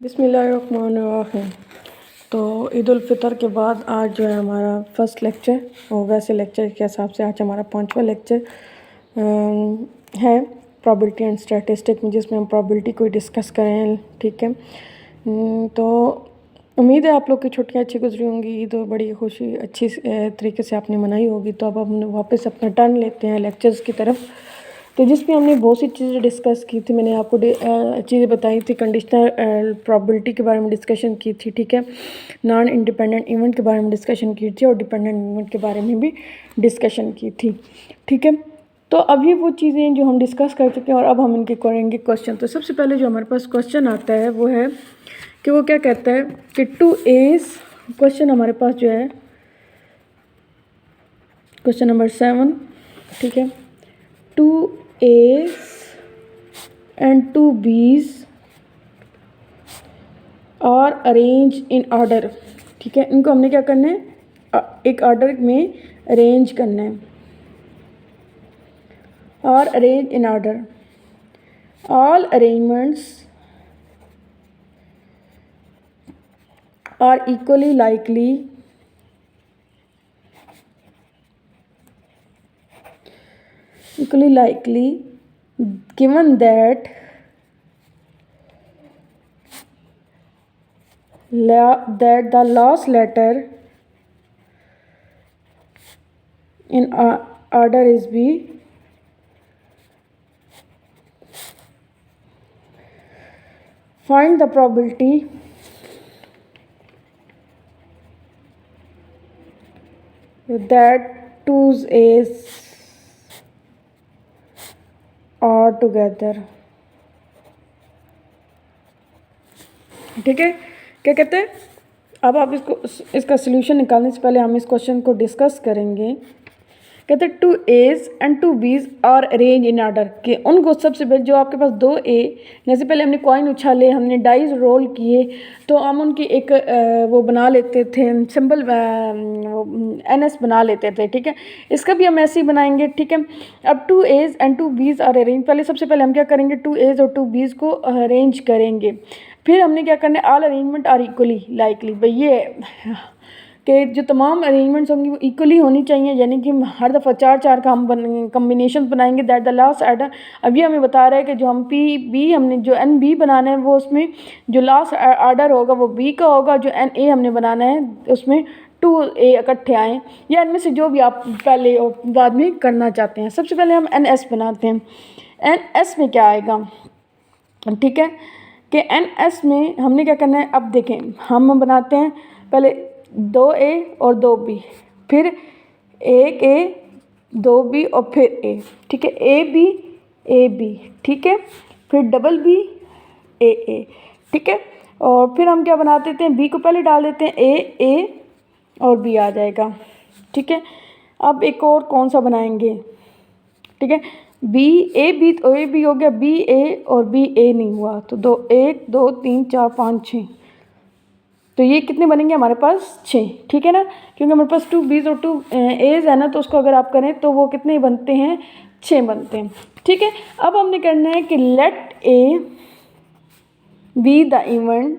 बिस्मिल्लाहिर्रहमानिर्रहीम। तो ईद उल फ़ितर के बाद आज जो है हमारा फ़र्स्ट लेक्चर, और वैसे लेक्चर के हिसाब से आज हमारा 5वां लेक्चर है प्रोबेबिलिटी एंड स्टैटिस्टिक में, जिसमें हम प्रोबेबिलिटी को डिस्कस करें। ठीक है। तो उम्मीद है आप लोग की छुट्टियाँ अच्छी गुजरी होंगी, ईद बड़ी खुशी अच्छी तरीके से आपने मनाई होगी। तो अब हम वापस अपना टर्न लेते हैं लेक्चर्स की तरफ, तो जिसमें हमने बहुत सी चीज़ें डिस्कस की थी। मैंने आपको चीज़ें बताई थी, कंडीशनल प्रोबेबिलिटी के बारे में डिस्कशन की थी। ठीक है। नॉन इंडिपेंडेंट इवेंट के बारे में डिस्कशन की थी, और डिपेंडेंट इवेंट के बारे में भी डिस्कशन की थी। ठीक है। तो अभी वो चीज़ें जो हम डिस्कस कर चुके हैं, और अब हम इनके करेंगे क्वेश्चन। तो सबसे पहले जो हमारे पास क्वेश्चन आता है वो है कि वो क्या कहता है कि 2A's, क्वेश्चन हमारे पास जो है क्वेश्चन नंबर 7। ठीक है। 2A's and 2B's are arranged in order। ठीक है। इनको हमने क्या करना है, एक ऑर्डर में अरेंज करना है। और arrange in order, all arrangements are equally likely given that the last letter in order is B। Find the probability that 2A's are together। ठीक है। क्या कहते हैं, अब आप इसका सलूशन निकालने से पहले हम इस क्वेश्चन को डिस्कस करेंगे। कहते हैं 2A's and 2B's are arrange in order, कि उनको सबसे पहले जो आपके पास 2A, जैसे पहले हमने कॉइन उछाले, हमने डाइज रोल किए, तो हम उनकी एक वो बना लेते थे सिंबल, वो NS बना लेते थे। ठीक है। इसका भी हम ऐसे ही बनाएंगे। ठीक है। अब 2A's and 2B's are arrange, पहले सबसे पहले हम क्या करेंगे, 2A's और 2B's को अरेंज करेंगे। फिर हमने क्या करना है, all arrangement are equally likely. भाई ये कि जो तमाम अरेंजमेंट्स होंगी वो इक्वली होनी चाहिए, यानी कि हर दफ़ा 4-4 का हम कम्बिनेशन बनाएंगे। दैट द लास्ट आर्डर, अभी हमें बता रहा है कि जो हम PB हमने जो NB बनाना है, वो उसमें जो लास्ट आर्डर होगा वो B का होगा। जो NA हमने बनाना है उसमें 2A इकट्ठे आएँ, या इनमें से जो भी आप पहले और बाद में करना चाहते हैं। सबसे पहले हम NS बनाते हैं। NS में क्या आएगा, ठीक है, कि NS में हमने क्या करना है। अब देखें, हम बनाते हैं पहले 2A और 2B, फिर 1A 2B और फिर A। ठीक है। AB AB। ठीक है। फिर डबल B AA। ठीक है। और फिर हम क्या बना देते हैं, B को पहले डाल देते हैं, A और B आ जाएगा। ठीक है। अब एक और कौन सा बनाएंगे, ठीक है, AB तो AB हो गया, BA और BA नहीं हुआ, तो 1 2 3 4 5 6, तो ये कितने बनेंगे हमारे पास, 6। ठीक है ना, क्योंकि हमारे पास 2B's और 2A's है ना, तो उसको अगर आप करें तो वो कितने बनते हैं, 6 बनते हैं। ठीक है। अब हमने करना है कि let A be the event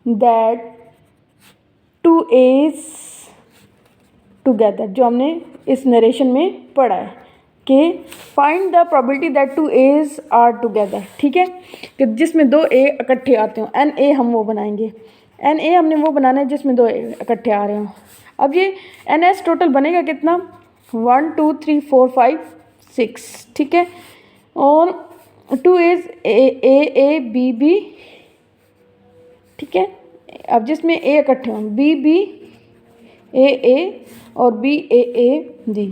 that 2A's together, जो हमने इस नरेशन में पढ़ा है कि find the probability that 2A's are together. ठीक है, कि जिसमें 2A इकट्ठे आते हों। NA हम वो बनाएंगे, NA हमने वो बनाना है जिसमें 2A इकट्ठे आ रहे हों। अब ये NS टोटल बनेगा कितना, 1 2 3 4 5 6। ठीक है। और 2A's A B B। ठीक है। अब जिसमें A इकट्ठे हों, B A और BA D,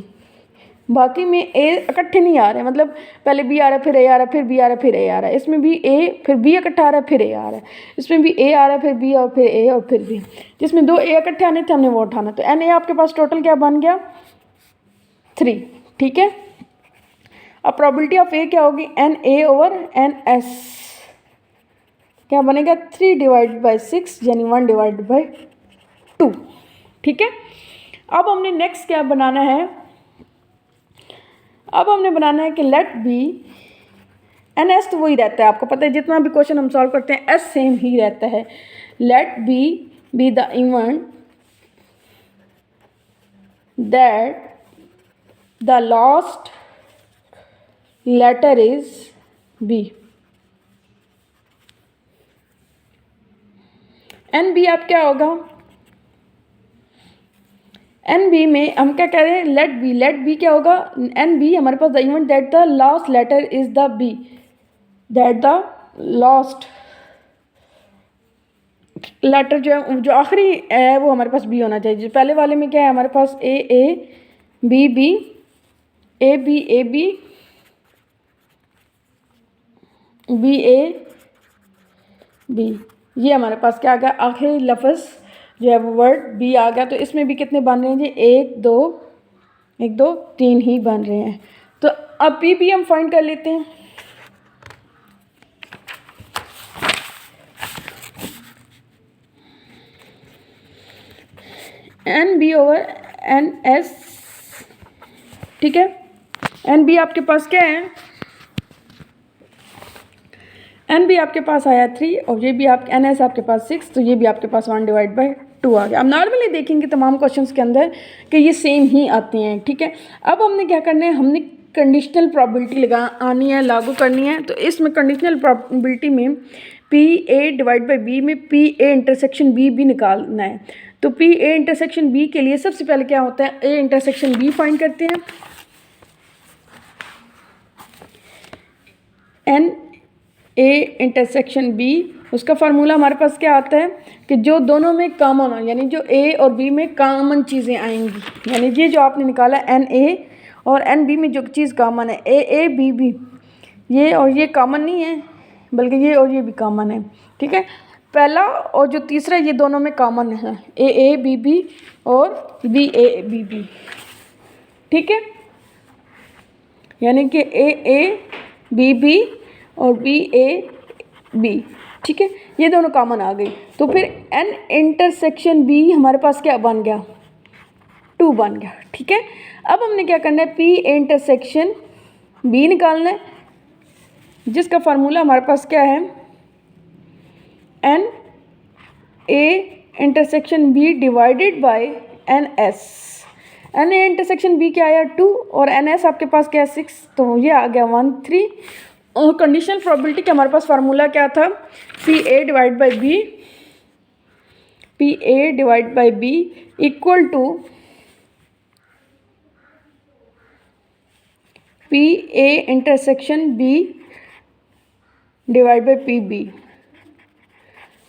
बाकी में A इकट्ठे नहीं आ रहे, मतलब पहले B आ रहा है, फिर A आ रहा है, फिर B आ रहा है, फिर A आ रहा है। इसमें भी A फिर B इकट्ठा आ रहा है, फिर A आ रहा है। इसमें भी A आ रहा है, फिर B और फिर A और फिर B। जिसमें 2 A इकट्ठे आने थे हमने वो उठाना, तो NA आपके पास टोटल क्या बन गया, 3। ठीक है। अब प्रोबेबिलिटी ऑफ A क्या होगी, NA ओवर NS, क्या बनेगा, 3 डिवाइडेड बाई 6, यानी 1 डिवाइडेड बाई 2। ठीक है। अब हमने नेक्स्ट क्या बनाना है, अब हमने बनाना है कि लेट B एन एस तो वही रहता है, आपको पता है जितना भी क्वेश्चन हम सॉल्व करते हैं एस सेम ही रहता है। Let B the event that the last letter is B. N B आप क्या होगा, एन बी में हम क्या कह रहे हैं, लेट बी क्या होगा, एन बी हमारे पास the event that the last letter is the B, that the last letter जो आखिरी है वो हमारे पास बी होना चाहिए। जो पहले वाले में क्या है हमारे पास A B B, A B B A B, ये हमारे पास क्या आ गया, आखिरी लफ्ज़ जो है वो वर्ड बी आ गया। तो इसमें भी कितने बन रहे हैं जी, एक दो तीन ही बन रहे हैं। तो अब पी भी हम फाइंड कर लेते हैं। N B over n S, ठीक है। एन बी आपके पास क्या है, एन बी आपके पास आया 3 और ये भी आप एन एस आपके पास 6, तो ये भी आपके पास 1/2 आ गया। अब नॉर्मली देखेंगे तमाम क्वेश्चंस के अंदर कि ये सेम ही आते हैं, ठीक है। अब हमने क्या करना है, हमने कंडीशनल प्रोबेबिलिटी आनी है, लागू करनी है। तो इसमें कंडीशनल प्रोबेबिलिटी में P A divide by B में पी ए इंटरसेक्शन बी भी निकालना है। तो पी ए इंटरसेक्शन बी के लिए सबसे पहले क्या होता है, ए इंटरसेक्शन बी फाइंड करते हैं। एन ए इंटरसेक्शन बी, उसका फार्मूला हमारे पास क्या आता है कि जो दोनों में कॉमन हो, यानी जो ए और बी में कॉमन चीज़ें आएंगी, यानी ये जो आपने निकाला एन ए और एन बी में जो चीज़ कॉमन है ए बी बी, ये और ये कॉमन नहीं है बल्कि ये और ये भी कॉमन है, ठीक है। पहला और जो तीसरा ये दोनों में कॉमन है, ए बी बी और बी ए बी बी, ठीक है। यानी कि ए बी बी और बी ए बी, ठीक है, ये दोनों कॉमन आ गई। तो फिर एन इंटरसेक्शन बी हमारे पास क्या बन गया, 2 बन गया, ठीक है। अब हमने क्या करना है, पी इंटरसेक्शन बी निकालना है, जिसका फार्मूला हमारे पास क्या है, n A intersection B divided by n S. N A intersection B क्या आया 2 और एन एस आपके पास क्या है 6, तो ये आ गया 1 3। और कंडीशनल प्रोबेबिलिटी का हमारे पास फार्मूला क्या था, P A divide by B, P A divide by B equal to P A intersection B divide by P B.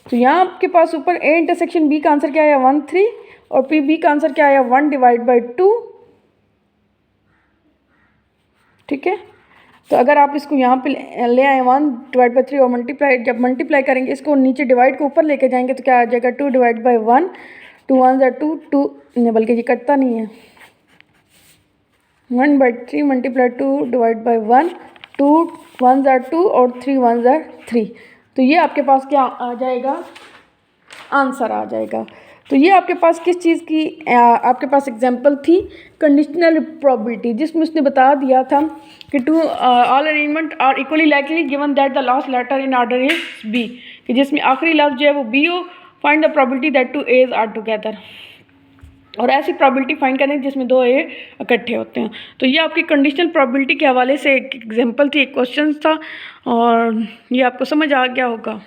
तो यहाँ आपके पास ऊपर ए इंटरसेक्शन बी का आंसर क्या आया 1 3 और पी बी का आंसर क्या आया 1/2, ठीक है। तो अगर आप इसको यहाँ पे ले आए 1/3 और जब मल्टीप्लाई करेंगे इसको नीचे डिवाइड को ऊपर लेके जाएंगे तो क्या आ जाएगा 2/1, 2 1 ज़ा 2 2, बल्कि ये कटता नहीं है, 1/3 मल्टीप्लाई 2/1, 2 1 ज़ा 2 और 3 1 ज़ा 3। तो ये आपके पास क्या आ जाएगा, आंसर आ जाएगा। तो ये आपके पास किस चीज़ की आपके पास एग्जांपल थी, कंडीशनल प्रोबेबिलिटी, जिसमें उसने बता दिया था कि to all arrangement are equally likely given that the last letter in order is B, कि जिसमें आखिरी लफ्ज़ जो है वो बी हो, find the probability that 2 A's are together. और ऐसी प्रोबेबिलिटी फाइंड करें जिसमें 2 ए इकट्ठे होते हैं। तो ये आपकी कंडीशनल प्रोबेबिलिटी के हवाले से एक एग्जांपल थी, एक क्वेश्चन था, और ये आपको समझ आ गया होगा।